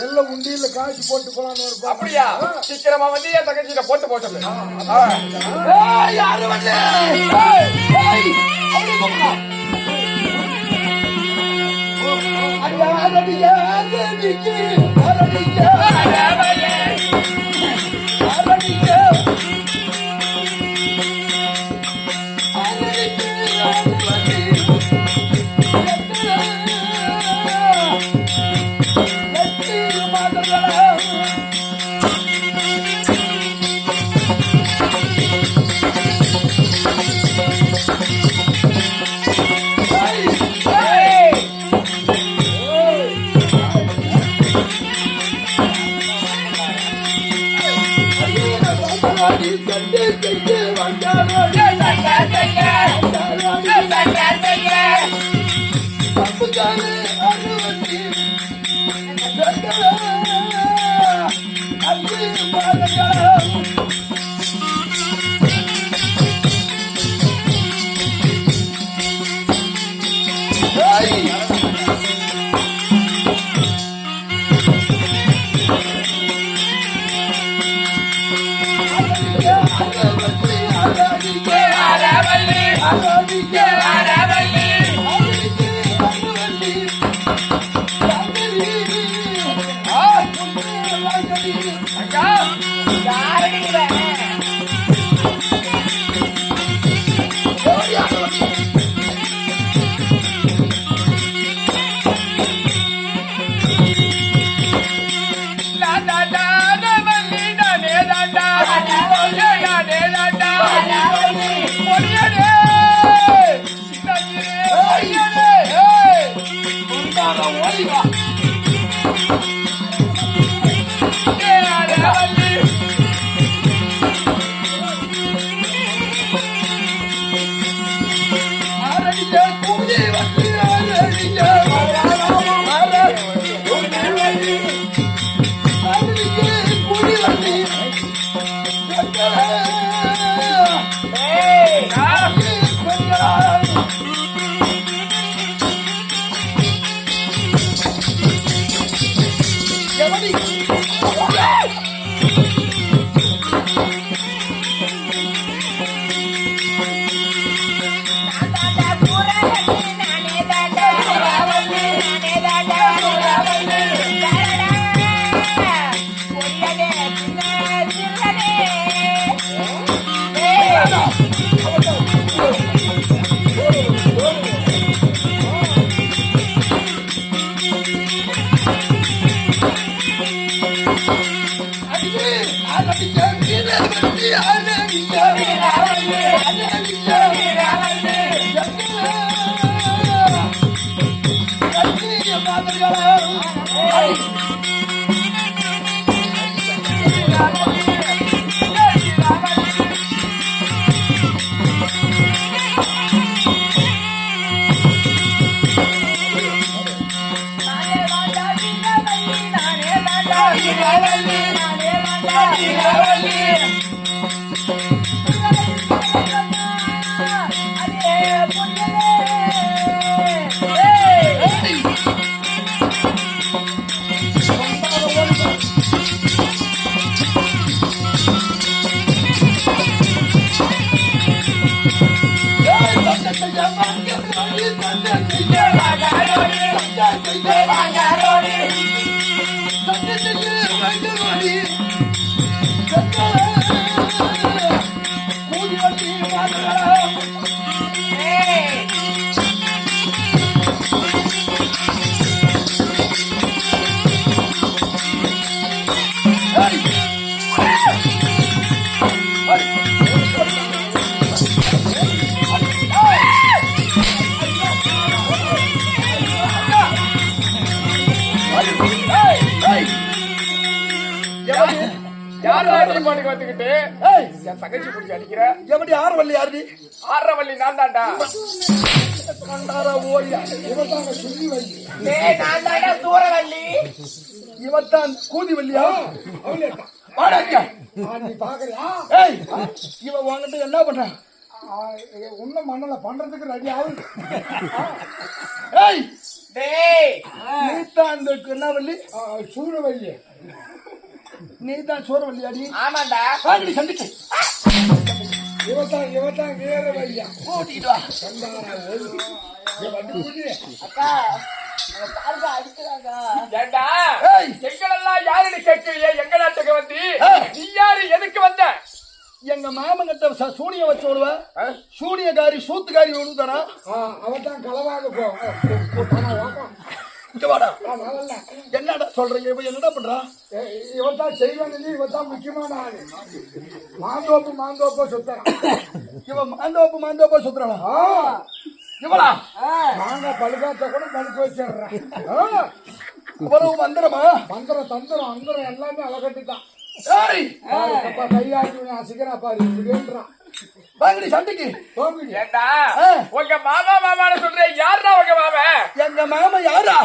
எல்லாம் உண்டியில காய்ச்சி போட்டு போலான்னு. அப்படியா? சீக்கிரமா வந்து என் தங்கச்சியில போட்டு போட்டது. யாரு வந்து தங்கச்சி பிடிச்சி அடிக்கிற எப்படி ஆரவல்லி யாரு? ஆரவல்லி நான் தான்டா. சூரவல்லி இவத்தான் கூதிவல்லியா? இவ உங்ககிட்ட என்ன பண்ற? இன்னும் மண்ணல பண்றதுக்கு ரெடி ஆகுது. டேய் நீதான் இந்த என்ன வள்ளி சூரவல்லி. நீதான் சூரவல்லி அடி ஆமாண்டா வாங்கடி சந்திக்கு இவத்தான் வீரவல்லியா. கூட்டிட்டு வா அக்கா ஏண்டா ஏய். எங்களெல்லாம் யாருன்னு கேட்கலையே எங்க நாட்டுக்கு வந்து நீ யாரு எதுக்கு வந்த எங்க மாமங்கிட்ட சூனிய வச்சு விடுவ சூனியக்காரி சூத்துக்காரி விடுதானா அவத்தான் களவாக போ. வாடா நல்ல என்னடா சொல்றீங்க இப்ப என்னடா பண்றா இவத்தான் செய்வானது. இவத்தான் முக்கியமான ஆளு. மாந்தோப்பு சுத்தம். இவன் மாந்தோப்பா சுத்துறானா இவளா மாங்காய் பழுக்காத்த கூட பழுக்க வச்சிடுறேன். இவ்வளவு மந்திரமா மந்திரம் தந்திரம் அந்தரம் எல்லாமே அவகட்டி தான். ஏய் அப்பா கையாட்டி அசிக்கிறா பாரு இப்படின்றான். வாங்கடி சண்டைக்கு தோம்பிடி. ஏண்டா உங்க மாமான்னு சொல்றேன் யாருடா உங்க மாமா எங்க மாமா யாரா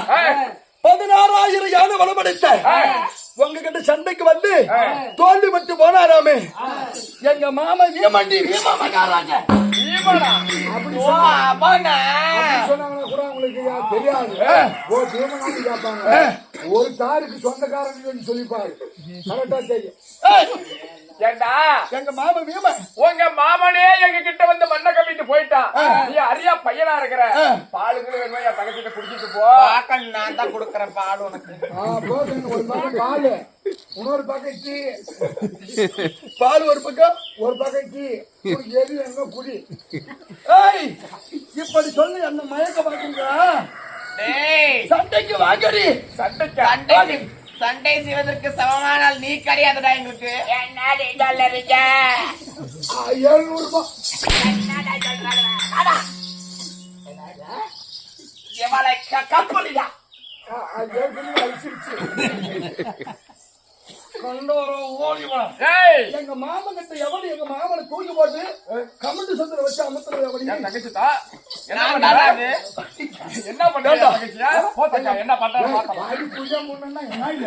16,000 யானை வளமடைத்த உங்ககிட்ட சண்டைக்கு வந்து தோல்வி பட்டு போனாராமே எங்க மாமா வீமாண்டிகாராங்க ஈமனா ஓ அவனா சொன்னாங்கன்னா கூட உங்களுக்கு தெரியாது. ஓ தீமனான்னு கேட்பாங்க. ஒரு தாருக்கு சொந்தக்காரன்னு சொல்லிப்பாரு. கரெக்டா தெரியும். ஏண்டா எங்க மாமா வீம உங்க மாமனே எங்க கிட்ட வந்து மண்ணை கம்பிட்டு போயிட்டான். நீ அரியா பையனா இருக்கிற பாலுக்கு வேணுமா என் தங்கச்சிட்ட குடிச்சிட்டு போ நான் தான் கொடுக்கறேன் பால் உனக்கு போதுங்க. ஒரு பக்கம் பால், இன்னொரு பக்கம் டீ. பால் ஒரு பக்கம் ஒரு பக்கம் டீ. எது எங்க குடி. ஏய் இப்படி சொல்லி என்ன மயக்க பாக்குறீங்களா சண்டைக்கு வாங்கடி சண்டைக்கு சண்டை செய்வதற்கு சமமானால் நீ கிடையாதுடா எங்களுக்கு என்ன 700 ரூபாய். கப்பலியா ஏற்கனவே அழிச்சிருச்சு. கண்டோரம் ஓடிவா எங்க மாமன் கிட்ட எவனு எங்க மாமனை தூக்கி போட்டு கமெண்ட் சந்திர வச்சு அமர்த்துறது எவனி தங்கச்சிதா என்ன பண்றாரு என்ன பண்றாரு தங்கச்சியா போத்தா என்ன பண்றாரு பாத்தா வாடி பூஜை முன்னா என்ன இல்ல.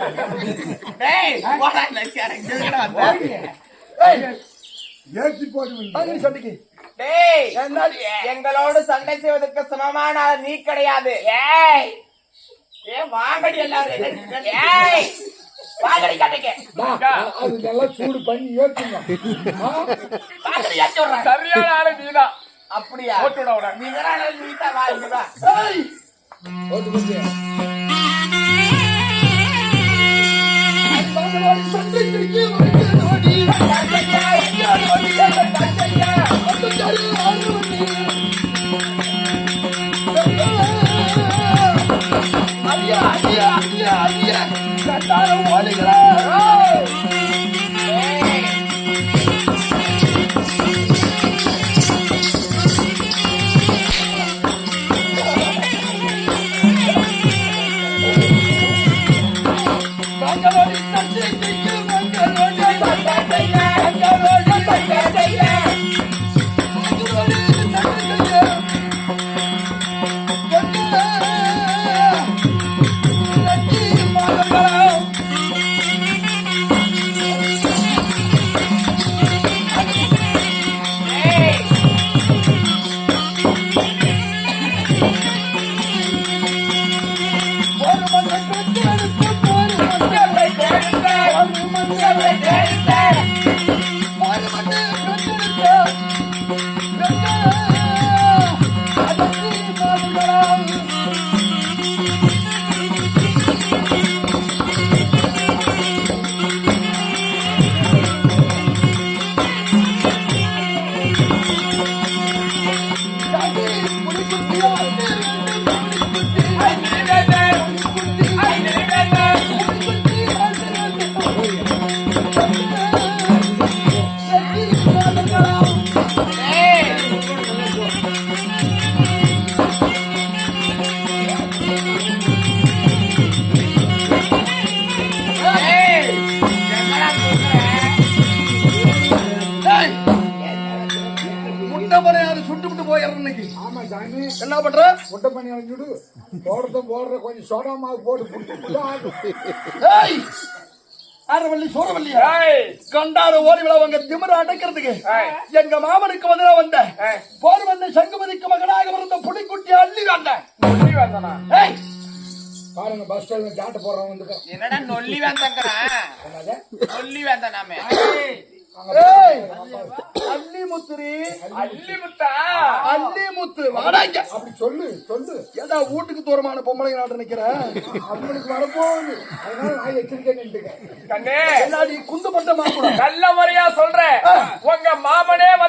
டேய் போடா நச்சியாரங்க ஏய் ஏத்தி போடுவீங்க. வாங்கடி சண்டைக்கு டேய் என்னடி எங்களோடு சண்டை செய்வதற்கு சமமான நீ கிடையாது ஏய் வாங்கடி எல்லாரும் ஏய் வாங்கடி கட்டக்கே அது நல்லா சூடு பண்ணி ஏத்துங்க. வாங்கடி ஏத்தி விடுறேன் சரியான ஆளு நீதான் அப்படியா போட்டுட உடனே நீ வேற ஆளு நீதான் வா இங்க வா ஏய் ஓட்டு போட்டு. பாங்கவாடி சண்டைக்கு ஓடி ஐயா ஐயா ஐயா ஐயா கட்டாரம் ஓடுகிறா பாங்கவாடி சண்டைக்கு என்ன பண்ற முட்டை பண்ணி அழிஞ்சுடு. போடுற கொஞ்சம் சோடா மாவு போட்டு புட்டு ஆகும். ஏய் ஆரவள்ளி சூரவள்ளி ஏய், கண்டார ஓடி விழா உங்க திமிர அடைக்கிறதுக்கு ஏய். எங்க மாமனுக்கு வந்து நான் வந்தேன் ஏய். போர் வந்து சங்குமதிக்கு மகனாக பிறந்த புலிக்குட்டி அள்ளி வந்தேன் நொல்லி வந்தனா? ஏய், பாருங்க பஸ் ஸ்டாண்ட்ல ஜாட்ட போடுறவங்க வந்துருக்கான். என்னடா நொல்லி வேந்தங்கிறான் நொல்லி வேந்தனாமே ஏய், அள்ளி முத்துரி அள்ளி முத்தா? அள்ளி முத்து வாடாங்க அப்படி சொல்லு சொல்லு. ஏதா வீட்டுக்கு தூரமான பொம்பளை நாட்டு நிக்கிறேன் அவங்களுக்கு வரப்போகுது, அதனால நான் எச்சரிக்கை நின்றுக்கேன். கண்ணே, எல்லாடி குந்துப்பட்ட மாப்பிள நல்ல முறையா சொல்றேன். உங்க மாமனே வந்து